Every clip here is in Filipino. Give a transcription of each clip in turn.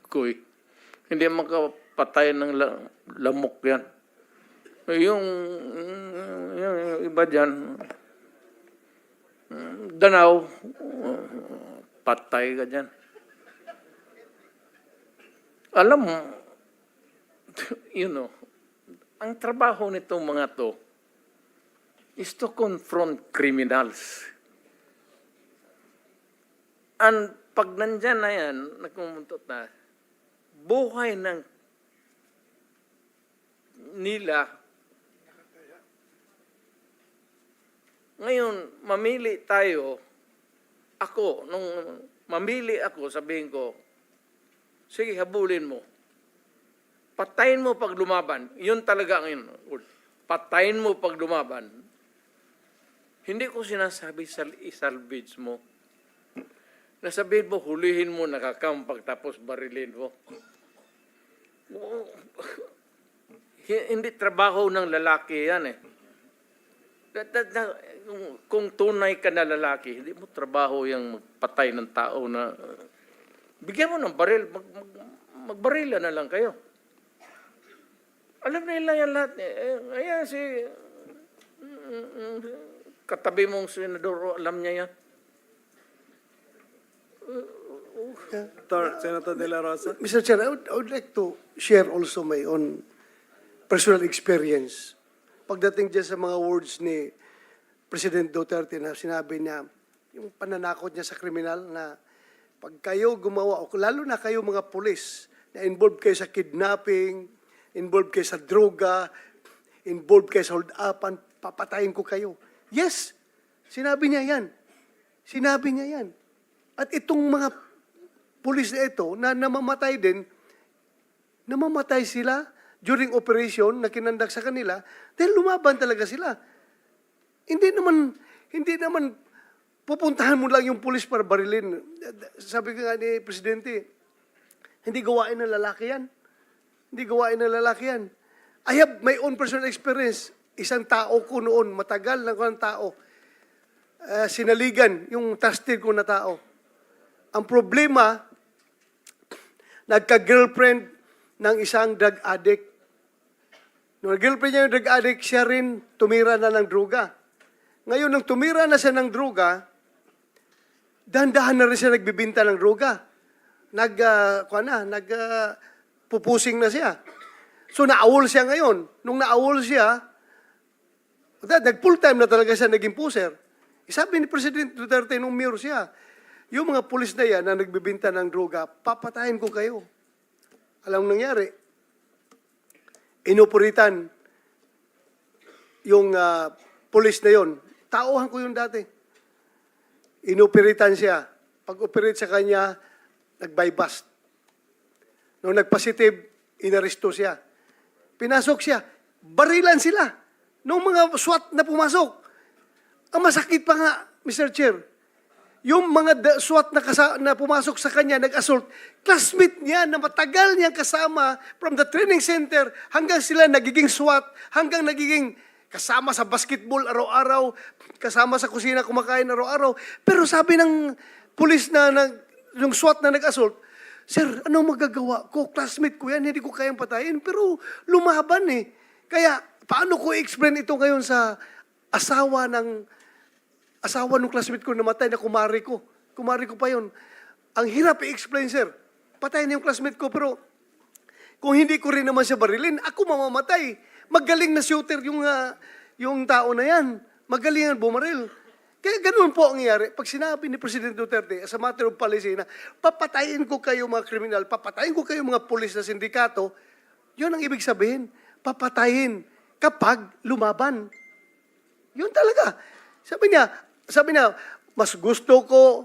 ko eh. Hindi makapatay ng lamok yan. Yung iba dyan, danaw, patay ka dyan. Alam mo, ang trabaho nitong mga to is to confront criminals. And pag nandyan na yan, nagkumuntot na, buhay ng nila. Ngayon, mamili tayo, nung mamili ako, sabihin ko, sige, habulin mo. Patayin mo pag lumaban. Yun talaga ngayon. Patayin mo pag lumaban. Hindi ko sinasabi isalvage mo. Nasabihin mo, hulihin mo, nakakampag, tapos barilin mo. Hindi trabaho ng lalaki yan eh. Kung tunay ka na lalaki, hindi mo trabaho yung magpatay ng tao na bigyan mo ng baril, magbarila na lang kayo. Alam nila yan lahat. Ayan si katabi mong senador, alam niya yan. Senator De La Rosa. Mr. Chair, I would like to share also my own personal experience. Pagdating dyan sa mga words ni President Duterte na sinabi niya, yung pananakot niya sa kriminal na pag kayo gumawa, o lalo na kayo mga pulis, na involved kayo sa kidnapping, involved kayo sa droga, involved kayo sa hold-upan, papatayin ko kayo. Yes, sinabi niya yan. Sinabi niya yan. At itong mga pulis na ito, na namamatay din, namamatay sila during operation na kinandak sa kanila, dahil lumaban talaga sila. Hindi naman pupuntahan mo lang yung pulis para barilin. Sabi ko nga ni Presidente, hindi gawain ng lalaki yan. Hindi gawain ng lalaki yan. I have my own personal experience. Isang tao ko noon, matagal na ko ng tao, sinaligan yung trusted ko na tao. Ang problema, nagka-girlfriend ng isang drug addict. Nung girlfriend niya yung drug addict, siya rin tumira na ng droga. Ngayon, nung tumira na siya ng droga, dahan-dahan na rin siya nagbibinta ng droga. Pupusing na siya. So, naawol siya ngayon. Nung naawol siya, nag-full time na talaga siya naging puser. Sabi ni President Duterte nung mayor siya, yung mga pulis na yan na nagbibinta ng droga, papatayin ko kayo. Alam mo nangyari? Inoperitan yung pulis na yon. Tauhan ko yun dati. Inoperitan siya. Pag-operate sa kanya, nag-bypass. Nung nag-positive, inaresto siya. Pinasok siya. Barilan sila. Nung mga SWAT na pumasok. Ang masakit pa nga, Mr. Chair, yung mga SWAT na pumasok sa kanya, nag-assault, classmate niya na matagal niyang kasama from the training center hanggang sila nagiging SWAT, hanggang nagiging kasama sa basketball araw-araw, kasama sa kusina kumakain araw-araw. Pero sabi ng pulis yung SWAT na nag-assault, Sir, anong magagawa ko? Classmate ko yan, hindi ko kayang patayin, pero lumaban eh. Kaya, paano ko i-explain ito ngayon sa asawa ng classmate ko namatay na kumari ko. Kumari ko pa yun. Ang hirap i-explain, sir. Patay na yung classmate ko, pero kung hindi ko rin naman siya barilin, ako mamamatay. Magaling na shooter yung tao na yan. Magaling ang bumaril. Kaya ganun po ang nangyari. Pag sinabi ni President Duterte, as a matter of policy, na papatayin ko kayo mga kriminal, papatayin ko kayo mga pulis na sindikato, yun ang ibig sabihin. Papatayin kapag lumaban. Yun talaga. Sabi niya, mas gusto ko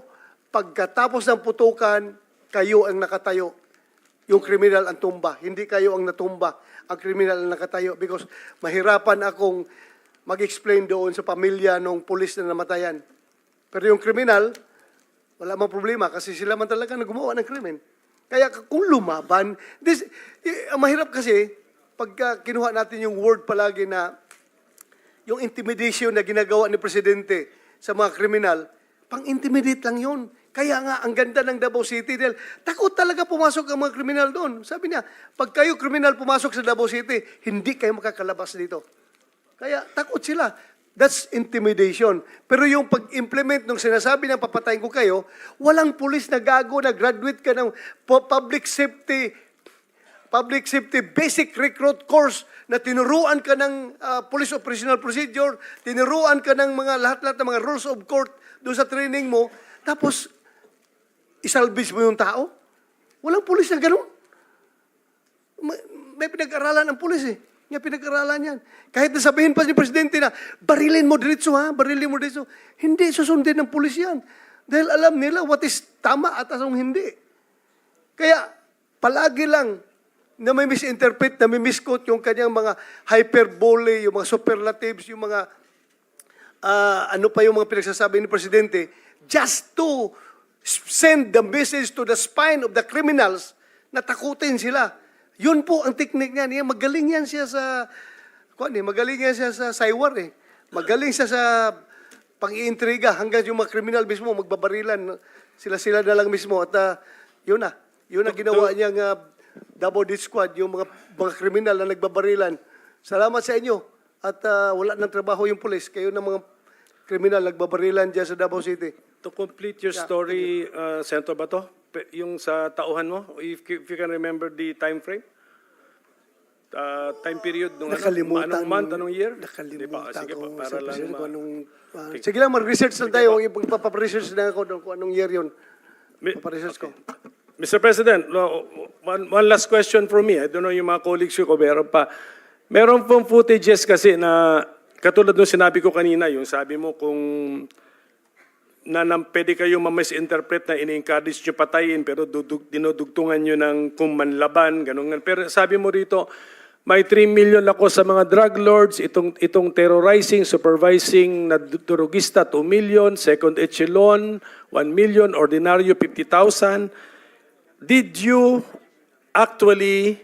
pagkatapos ng putukan, kayo ang nakatayo. Yung kriminal ang tumba. Hindi kayo ang natumba. Ang kriminal ang nakatayo. Because mahirapan akong mag-explain doon sa pamilya ng pulis na namatayan. Pero yung kriminal, wala mang problema kasi sila man talaga na gumawa ng krimen. Kaya kung lumaban, mahirap kasi pagka kinuha natin yung word palagi na yung intimidation na ginagawa ni Presidente sa mga kriminal, pang-intimidate lang yun. Kaya nga, ang ganda ng Davao City dahil takot talaga pumasok ang mga kriminal doon. Sabi niya, pag kayo kriminal pumasok sa Davao City, hindi kayo makakalabas dito. Kaya takot sila. That's intimidation. Pero yung pag-implement ng sinasabi ng papatayin ko kayo, walang pulis na gago na graduate ka ng public safety basic recruit course na tinuruan ka ng police operational procedure, tinuruan ka ng mga lahat-lahat ng mga rules of court doon sa training mo, tapos isalbis mo yung tao? Walang pulis na ganun. May pinag-aralan ang pulis eh. Nga pinag-aralan yan. Kahit nasabihin pa ni Presidente na, barilin mo diretso ha, barilin mo diretso. Hindi susundin ng pulis yan. Dahil alam nila what is tama at anong hindi. Kaya, palagi lang na may misinterpret, na may misquote yung kanyang mga hyperbole, yung mga superlatives, yung mga ano pa yung mga pinagsasabi ni Presidente, just to send the message to the spine of the criminals na takutin sila. Yun po ang technique niya. Magaling yan siya sa, magaling yan siya sa saywar eh. Magaling siya sa pang-iintriga hanggang yung mga criminal mismo magbabarilan. Sila-sila na lang mismo. At yun na. Yun ang ginawa niyang Davao Death Squad, yung mga kriminal na nagbabarilan. Salamat sa inyo. At wala ng trabaho yung pulis. Kayo ng mga kriminal nagbabarilan dyan sa Davao City. To complete your story, Senator Bato, yung sa tauhan mo, if you can remember the time frame? Time period nung Nakalimutan. anong month, anong year? Nakalimutan Sige ko. pa, para lang Sige lang, mag-research lang tayo. Ipagpaparesearch na ako kung anong year yun. Paparesearch ko. Mr. President, one last question from me. I don't know yung mga colleagues ko, meron pa. Meron pong footages kasi na, katulad nung sinabi ko kanina, yung sabi mo kung pwede kayong ma-misinterpret na ini-encourage nyo patayin pero dinudugtungan nyo ng kung manlaban, ganun. Pero sabi mo rito, may 3 million ako sa mga drug lords, itong terrorizing, supervising na drugista, 2 million, second echelon, 1 million, ordinaryo, 50,000. Did you actually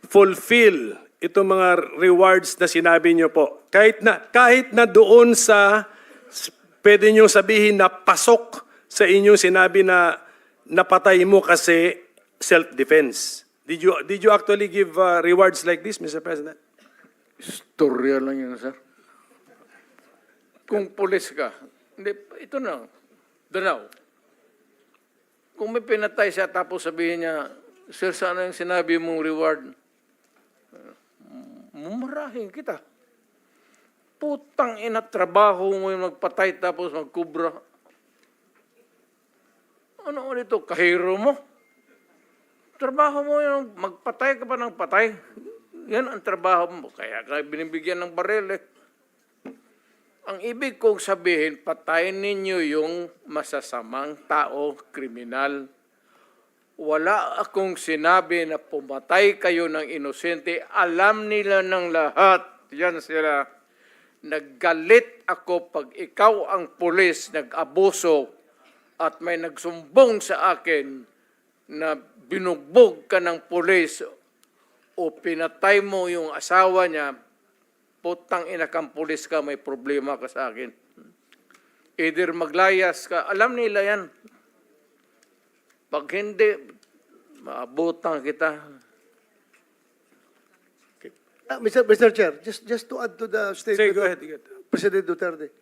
fulfill itong mga rewards na sinabi nyo po? Kahit na doon sa pwede nyo sabihin na pasok sa inyong sinabi na napatay mo kasi self-defense. Did you actually give rewards like this, Mr. President? Istorya lang yun, sir. Kung pulis ka, hindi, ito na, Danao. Kung may pinatay siya tapos sabihin niya, sir, sana yung sinabi mong reward? Mumarahin kita. Putang ina, trabaho mo yung magpatay tapos magkubra. Ano ulit ito? Kahiro mo? Trabaho mo yung magpatay ka pa ng patay. Yan ang trabaho mo. Kaya binibigyan ng baril eh. Ang ibig kong sabihin, patayin ninyo yung masasamang tao, kriminal. Wala akong sinabi na pumatay kayo ng inosente. Alam nila ng lahat. Yan sila. Naggalit ako pag ikaw ang pulis, nag-abuso at may nagsumbong sa akin na binugbog ka ng pulis o pinatay mo yung asawa niya, putang ina kang pulis ka, may problema ka sa akin. Either maglayas ka, alam nila yan. Pag hindi, maabutang kita. Mr. Chair, just to add to the statement Say, go ahead. of President Duterte.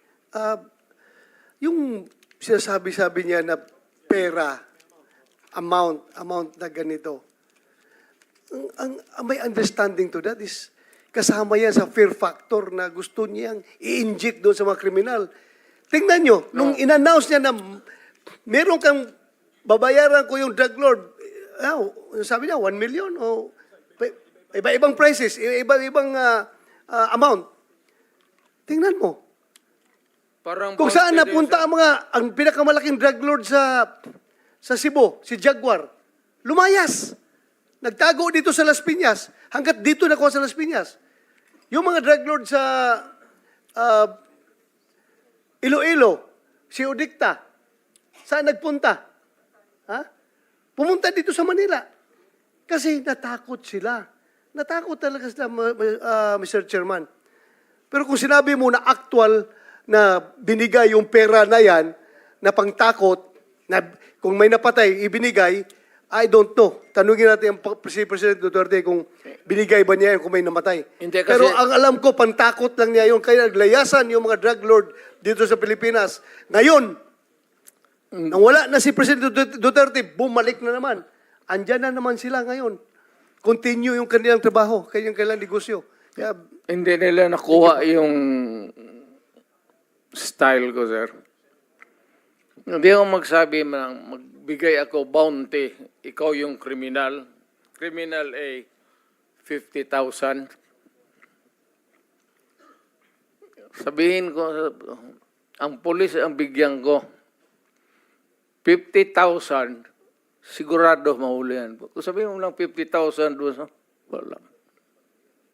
Yung sinasabi-sabi niya na pera, amount na ganito, ang may understanding to that is kasama yan sa fear factor na gusto niyang i-inject doon sa mga kriminal. Tingnan nyo, nung in-announce niya na meron kang babayaran ko yung drug lord, sabi niya, 1 million o iba-ibang prices, iba-ibang amount. Tingnan mo. Parang Kung saan napunta ang pinakamalaking drug lord sa Cebu, si Jaguar, lumayas. Nagtago dito sa Las Piñas, hanggat dito nakuha sa Las Piñas. Yung mga drug lord sa Iloilo, si Odicta, saan nagpunta? Pumunta dito sa Manila. Kasi natakot sila. Natakot talaga sila, Mr. Chairman. Pero kung sinabi mo na actual na binigay yung pera na yan, na pangtakot, Na, kung may napatay, ibinigay, I don't know. Tanungin natin ang si President Duterte kung binigay ba niya yun kung may namatay. Hindi, kasi- Pero ang alam ko, pantakot lang niya yun. Kaya naglayasan yung mga drug lord dito sa Pilipinas. Ngayon, nang wala na si President Duterte, bumalik na naman. Andyan na naman sila ngayon. Continue yung kanilang trabaho, kanilang negosyo. Kaya, Hindi nila nakuha yung style ko, sir. Hindi ako magsabi magbigay ako bounty. Ikaw yung kriminal. Criminal A, 50,000. Sabihin ko, ang pulis ang bigyan ko, 50,000, sigurado mahuli yan. Kung sabihin mo lang 50,000 doon, wala.